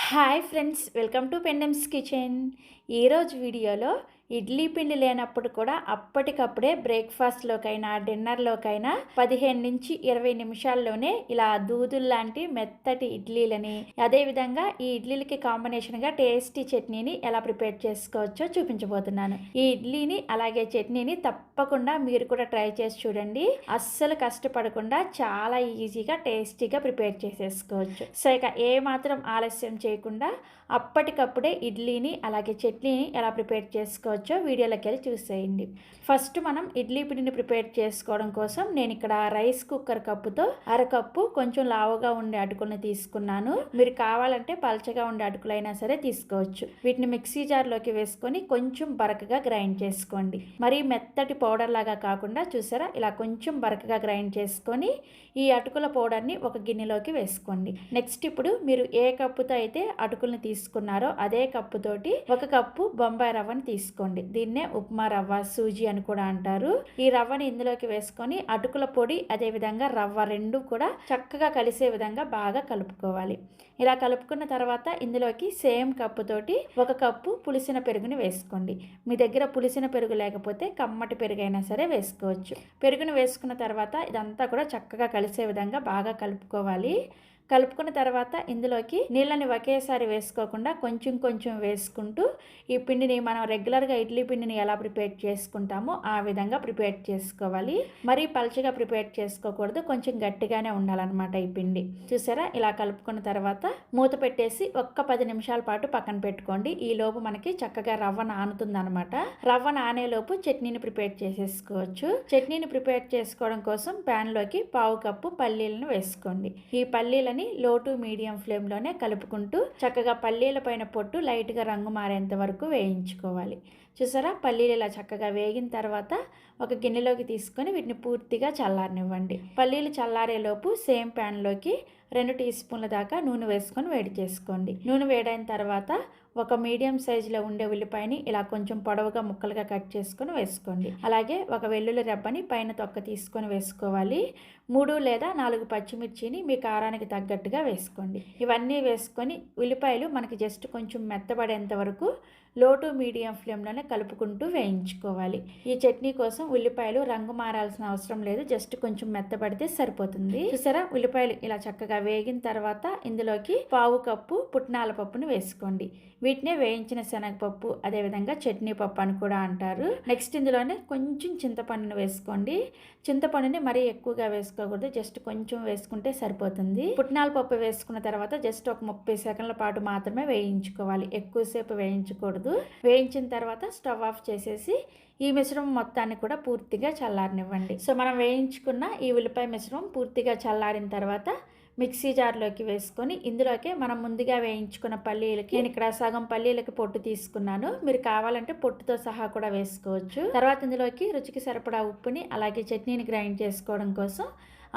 Hi friends, welcome to పెండమ్స్ kitchen. ఈరోజు వీడియోలో ఇడ్లీ పిండి లేనప్పుడు కూడా అప్పటికప్పుడే బ్రేక్ఫాస్ట్లోకైనా డిన్నర్లోకైనా 15 నుంచి 20 నిమిషాల్లోనే ఇలా దూదుల్లాంటి మెత్తటి ఇడ్లీలని, అదేవిధంగా ఈ ఇడ్లీలకి కాంబినేషన్గా టేస్టీ చట్నీని ఎలా ప్రిపేర్ చేసుకోవచ్చో చూపించబోతున్నాను. ఈ ఇడ్లీని అలాగే చట్నీని తప్పకుండా మీరు కూడా ట్రై చేసి చూడండి. అస్సలు కష్టపడకుండా చాలా ఈజీగా టేస్టీగా ప్రిపేర్ చేసేసుకోవచ్చు. సో ఇక ఏమాత్రం ఆలస్యం చేయకుండా అప్పటికప్పుడే ఇడ్లీని అలాగే చట్నీని ఎలా ప్రిపేర్ చేసుకోవచ్చో వీడియోలోకి వెళ్ళి చూసేయండి. ఫస్ట్ మనం ఇడ్లీ పిండిని ప్రిపేర్ చేసుకోవడం కోసం నేను ఇక్కడ రైస్ కుక్కర్ కప్పుతో అరకప్పు కొంచెం లావుగా ఉండే అటుకులను తీసుకున్నాను. మీరు కావాలంటే పల్చగా ఉండే అటుకులైనా సరే తీసుకోవచ్చు. వీటిని మిక్సీ జార్లోకి వేసుకొని కొంచెం బరకగా గ్రైండ్ చేసుకోండి. మరీ మెత్తటి పౌడర్ లాగా కాకుండా చూసారా, ఇలా కొంచెం బరకగా గ్రైండ్ చేసుకొని ఈ అటుకుల పౌడర్ని ఒక గిన్నెలోకి వేసుకోండి. నెక్స్ట్ ఇప్పుడు మీరు ఏ కప్పుతో అయితే అటుకుల్ని తీసుకున్నారో అదే కప్పుతోటి 1 కప్పు బొంబాయి రవ్వని తీసుకోండి. దీన్నే ఉప్మా రవ్వ, సూజీ అని కూడా అంటారు. ఈ రవ్వని ఇందులోకి వేసుకొని అటుకుల పొడి అదేవిధంగా రవ్వ రెండు కూడా చక్కగా కలిసే విధంగా బాగా కలుపుకోవాలి. ఇలా కలుపుకున్న తర్వాత ఇందులోకి సేమ్ కప్పుతోటి 1 కప్పు పులిసిన పెరుగుని వేసుకోండి. మీ దగ్గర పులిసిన పెరుగు లేకపోతే కమ్మటి పెరుగైనా సరే వేసుకోవచ్చు. పెరుగును వేసుకున్న తర్వాత ఇదంతా కూడా చక్కగా కలిసే విధంగా బాగా కలుపుకోవాలి. కలుపుకున్న తర్వాత ఇందులోకి నీళ్ళని ఒకేసారి వేసుకోకుండా కొంచెం కొంచెం వేసుకుంటూ ఈ పిండిని మనం రెగ్యులర్గా ఇడ్లీ పిండిని ఎలా ప్రిపేర్ చేసుకుంటామో ఆ విధంగా ప్రిపేర్ చేసుకోవాలి. మరీ పల్చగా ప్రిపేర్ చేసుకోకూడదు, కొంచెం గట్టిగానే ఉండాలన్నమాట ఈ పిండి. చూసారా, ఇలా కలుపుకున్న తర్వాత మూత పెట్టేసి 10 నిమిషాల పాటు పక్కన పెట్టుకోండి. ఈ లోపు మనకి చక్కగా రవ్వ నానుతుంది అనమాట. రవ్వ నానేలోపు చట్నీని ప్రిపేర్ చేసేసుకోవచ్చు. చట్నీని ప్రిపేర్ చేసుకోవడం కోసం ప్యాన్లోకి 1/2 కప్పు పల్లీలను వేసుకోండి. ఈ పల్లీలను లో టు మీడియం ఫ్లేమ్లోనే కలుపుకుంటూ చక్కగా పల్లీల పైన పొట్టు లైట్గా రంగు మారేంత వరకు వేయించుకోవాలి. చూసారా, పల్లీలు ఇలా చక్కగా వేగిన తర్వాత ఒక గిన్నెలోకి తీసుకొని వీటిని పూర్తిగా చల్లారనివ్వండి. పల్లీలు చల్లారేలోపు సేమ్ ప్యాన్లోకి 2 టీ స్పూన్ల దాకా నూనె వేసుకొని వేడి చేసుకోండి. నూనె వేడైన తర్వాత ఒక మీడియం సైజులో ఉండే ఉల్లిపాయని ఇలా కొంచెం పొడవుగా ముక్కలుగా కట్ చేసుకొని వేసుకోండి. అలాగే ఒక వెల్లుల్లి రెబ్బని పైన తొక్క తీసుకొని వేసుకోవాలి. 3 లేదా 4 పచ్చిమిర్చిని మీ కారానికి తగ్గట్టుగా వేసుకోండి. ఇవన్నీ వేసుకొని ఉల్లిపాయలు మనకి జస్ట్ కొంచెం మెత్తబడేంత వరకు లో టు మీడియం ఫ్లేమ్లోనే కలుపుకుంటూ వేయించుకోవాలి. ఈ చట్నీ కోసం ఉల్లిపాయలు రంగు మారాల్సిన అవసరం లేదు, జస్ట్ కొంచెం మెత్తబడితే సరిపోతుంది. చూసారా, ఉల్లిపాయలు ఇలా చక్కగా వేగిన తర్వాత ఇందులోకి 1/2 కప్పు పుట్నాల పప్పును వేసుకోండి. వీటినే వేయించిన శనగపప్పు అదేవిధంగా చట్నీ పప్పు అని కూడా అంటారు. నెక్స్ట్ ఇందులోనే కొంచెం చింతపండును వేసుకోండి. చింతపండుని మరీ ఎక్కువగా వేసుకోకూడదు, జస్ట్ కొంచెం వేసుకుంటే సరిపోతుంది. పుట్నాల పప్పు వేసుకున్న తర్వాత జస్ట్ ఒక 30 సెకండ్ల పాటు మాత్రమే వేయించుకోవాలి, ఎక్కువసేపు వేయించకూడదు. వేయించిన తర్వాత స్టవ్ ఆఫ్ చేసేసి ఈ మిశ్రమం మొత్తాన్ని కూడా పూర్తిగా చల్లారనివ్వండి. సో మనం వేయించుకున్న ఈ ఉల్లిపాయ మిశ్రమం పూర్తిగా చల్లారిన తర్వాత మిక్సీ జార్లోకి వేసుకొని ఇందులోకి మనం ముందుగా వేయించుకున్న పల్లీలకి, నేను ఇక్కడ సగం పల్లీలకి పొట్టు తీసుకున్నాను, మీరు కావాలంటే పొట్టుతో సహా కూడా వేసుకోవచ్చు. తర్వాత ఇందులోకి రుచికి సరిపడా ఉప్పుని అలాగే చట్నీని గ్రైండ్ చేసుకోవడం కోసం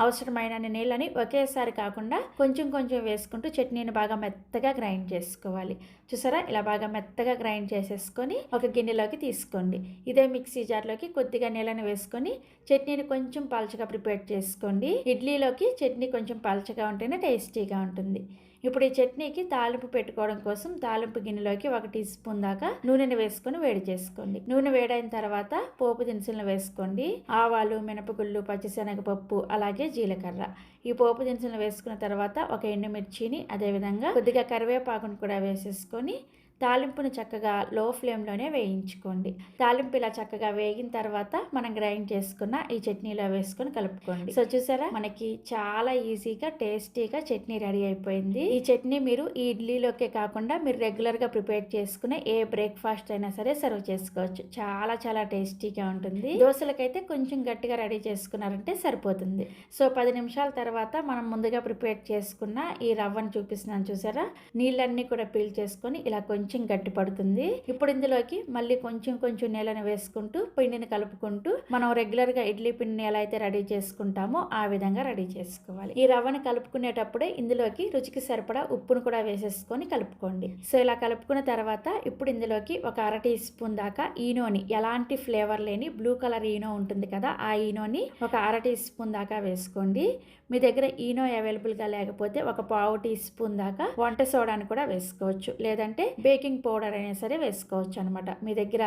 అవసరమైన నీళ్ళని ఒకేసారి కాకుండా కొంచెం కొంచెం వేసుకుంటూ చట్నీని బాగా మెత్తగా గ్రైండ్ చేసుకోవాలి. చూసారా, ఇలా బాగా మెత్తగా గ్రైండ్ చేసేసుకొని ఒక గిన్నెలోకి తీసుకోండి. ఇదే మిక్సీ జార్లోకి కొద్దిగా నీళ్ళని వేసుకొని చట్నీని కొంచెం పల్చగా ప్రిపేర్ చేసుకోండి. ఇడ్లీలోకి చట్నీ కొంచెం పల్చగా ఉంటేనే టేస్టీగా ఉంటుంది. ఇప్పుడు ఈ చట్నీకి తాలింపు పెట్టుకోవడం కోసం తాలింపు గిన్నెలోకి 1 టీ స్పూన్ దాకా నూనెని వేసుకొని వేడి చేసుకోండి. నూనె వేడైన తర్వాత పోపు దినుసులను వేసుకోండి. ఆవాలు, మినపగుళ్ళు, పచ్చిశనగపప్పు అలాగే జీలకర్ర. ఈ పోపు దినుసులను వేసుకున్న తర్వాత ఒక ఎండుమిర్చిని అదేవిధంగా కొద్దిగా కరివేపాకును కూడా వేసేసుకొని తాలింపును చక్కగా లో ఫ్లేమ్లోనే వేయించుకోండి. తాలింపు ఇలా చక్కగా వేగిన తర్వాత మనం గ్రైండ్ చేసుకున్న ఈ చట్నీలో వేసుకొని కలుపుకోండి. సో చూసారా, మనకి చాలా ఈజీగా టేస్టీగా చట్నీ రెడీ అయిపోయింది. ఈ చట్నీ మీరు ఈ ఇడ్లీలోకే కాకుండా మీరు రెగ్యులర్గా ప్రిపేర్ చేసుకునే ఏ బ్రేక్ఫాస్ట్ అయినా సరే సర్వ్ చేసుకోవచ్చు. చాలా చాలా టేస్టీగా ఉంటుంది. దోశలకైతే కొంచెం గట్టిగా రెడీ చేసుకున్నారంటే సరిపోతుంది. సో 10 నిమిషాల తర్వాత మనం ముందుగా ప్రిపేర్ చేసుకున్న ఈ రవ్వను చూపిస్తున్నాను చూసారా, నీళ్ళన్నీ కూడా పీల్ చేసుకొని ఇలా కొంచెం కొంచెం గట్టి పడుతుంది. ఇప్పుడు ఇందులోకి మళ్ళీ కొంచెం కొంచెం నీళ్ళని వేసుకుంటూ పిండిని కలుపుకుంటూ మనం రెగ్యులర్గా ఇడ్లీ పిండిని ఎలా అయితే రెడీ చేసుకుంటామో ఆ విధంగా రెడీ చేసుకోవాలి. ఈ రవ్వని కలుపుకునేటప్పుడే ఇందులోకి రుచికి సరిపడా ఉప్పును కూడా వేసేసుకొని కలుపుకోండి. సో ఇలా కలుపుకున్న తర్వాత ఇప్పుడు ఇందులోకి ఒక 1/2 టీ స్పూన్ దాకా ఈనోని, ఎలాంటి ఫ్లేవర్ లేని బ్లూ కలర్ ఈనో ఉంటుంది కదా, ఆ ఈనోని ఒక 1/2 టీ స్పూన్ దాకా వేసుకోండి. మీ దగ్గర ఈనో అవైలబుల్గా లేకపోతే ఒక 1/4 టీ స్పూన్ దాకా వంట సోడాని కూడా వేసుకోవచ్చు, లేదంటే బేకింగ్ పౌడర్ అయినా సరే వేసుకోవచ్చు అనమాట. మీ దగ్గర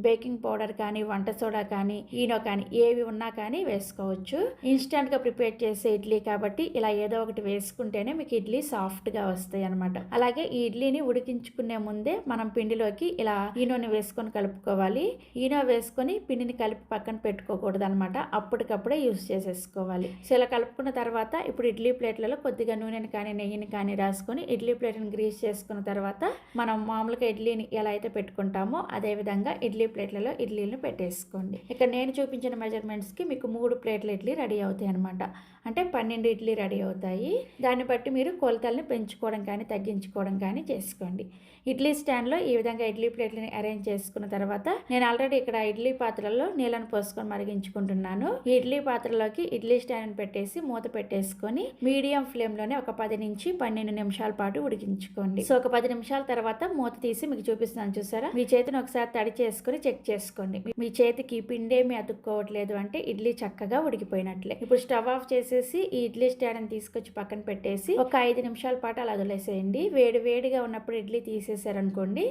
బేకింగ్ పౌడర్ కానీ వంట సోడా కానీ ఈనో కానీ ఏవి ఉన్నా కానీ వేసుకోవచ్చు. ఇన్స్టెంట్గా ప్రిపేర్ చేసే ఇడ్లీ కాబట్టి ఇలా ఏదో ఒకటి వేసుకుంటేనే మీకు ఇడ్లీ సాఫ్ట్గా వస్తాయి అనమాట. అలాగే ఈ ఇడ్లీని ఉడికించుకునే ముందే మనం పిండిలోకి ఇలా ఈనోని వేసుకొని కలుపుకోవాలి. ఈనో వేసుకొని పిండిని కలిపి పక్కన పెట్టుకోకూడదు అనమాట, అప్పటికప్పుడే యూస్ చేసేసుకోవాలి. సో ఇలా కలుపుకున్న తర్వాత ఇప్పుడు ఇడ్లీ ప్లేట్లలో కొద్దిగా నూనెని కానీ నెయ్యిని కానీ రాసుకొని ఇడ్లీ ప్లేట్ని గ్రీస్ చేసుకున్న తర్వాత మనం మామూలుగా ఇడ్లీని ఎలా అయితే పెట్టుకుంటామో అదే విధంగా ఇడ్లీ ప్లేట్లలో ఇడ్లీలను పెట్టేసుకోండి. ఇక్కడ నేను చూపించిన మెజర్మెంట్స్కి మీకు 3 ప్లేట్ల ఇడ్లీ రెడీ అవుతాయి అనమాట. అంటే 12 ఇడ్లీ రెడీ అవుతాయి. దాన్ని బట్టి మీరు కొలతల్ని పెంచుకోవడం కానీ తగ్గించుకోవడం కానీ చేసుకోండి. ఇడ్లీ స్టాండ్లో ఈ విధంగా ఇడ్లీ ప్లేట్లని అరేంజ్ చేసుకున్న తర్వాత నేను ఆల్రెడీ ఇక్కడ ఇడ్లీ పాత్రలో నీళ్ళని పోసుకొని మరిగించుకుంటున్నాను. ఈ ఇడ్లీ పాత్రలోకి ఇడ్లీ స్టాండ్ పెట్టేసి మూత పెట్టేసుకొని మీడియం ఫ్లేమ్లోనే ఒక 10 నుంచి 12 నిమిషాల పాటు ఉడికించుకోండి. సో ఒక 10 నిమిషాల తర్వాత మూత తీసి మీకు చూపిస్తున్నాను, చూసారా? మీ చేతిని ఒకసారి తడి చేసుకొని చెక్ చేసుకోండి. మీ చేతికి పిండేమి అతుక్కోవట్లేదు అంటే ఇడ్లీ చక్కగా ఉడికిపోయినట్లే. ఇప్పుడు స్టవ్ ఆఫ్ చేసేసి ఈ ఇడ్లీ స్టాండ్ తీసుకొచ్చి పక్కన పెట్టేసి ఒక 5 నిమిషాల పాటు అలా వదిలేసేయండి. వేడిగా ఉన్నప్పుడు ఇడ్లీ తీసేసారనుకోండి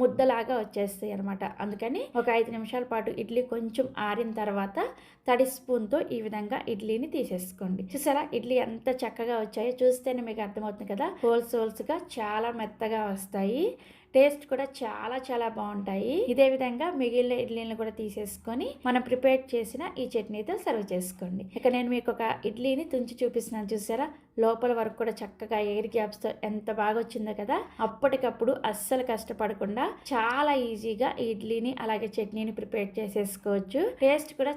ముద్దలాగా వచ్చేస్తాయి అనమాట. అందుకని ఒక 5 నిమిషాల పాటు ఇడ్లీ కొంచెం ఆరిన తర్వాత తడి స్పూన్తో ఈ విధంగా ఇడ్లీని తీసేసుకోండి. చూసారా ఇడ్లీ ఎంత చక్కగా వచ్చాయో? చూస్తేనే మీకు అర్థమవుతుంది కదా, హోల్స్గా చాలా మెత్తగా వస్తాయి. టేస్ట్ కూడా చాలా బాగుంటాయి. ఇదే విధంగా మిగిలిన ఇడ్లీని కూడా తీసేసుకొని మనం ప్రిపేర్ చేసిన ఈ చట్నీతో సర్వ్ చేసుకోండి. ఇక నేను మీకు ఒక ఇడ్లీని తుంచి చూపిస్తున్నాను, చూసారా? లోపల వరకు కూడా చక్కగా ఎయిర్ గ్యాప్స్తో ఎంత బాగా వచ్చిందో కదా. అప్పటికప్పుడు అస్సలు కష్టపడకుండా చాలా ఈజీగా ఈ ఇడ్లీని అలాగే చట్నీని ప్రిపేర్ చేసేసుకోవచ్చు. టేస్ట్ కూడా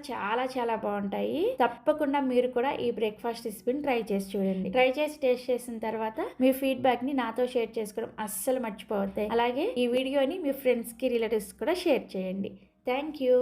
చాలా బాగుంటాయి. తప్పకుండా మీరు కూడా ఈ బ్రేక్ఫాస్ట్ రెసిపీని ట్రై చేసి చూడండి. ట్రై చేసి టేస్ట్ చేసిన తర్వాత మీ ఫీడ్బ్యాక్ ని నాతో షేర్ చేసుకోవడం అస్సలు మర్చిపోవద్దు. అలాగే ఈ వీడియోని మీ ఫ్రెండ్స్కి రిలేటివ్స్ కూడా షేర్ చేయండి. Thank you.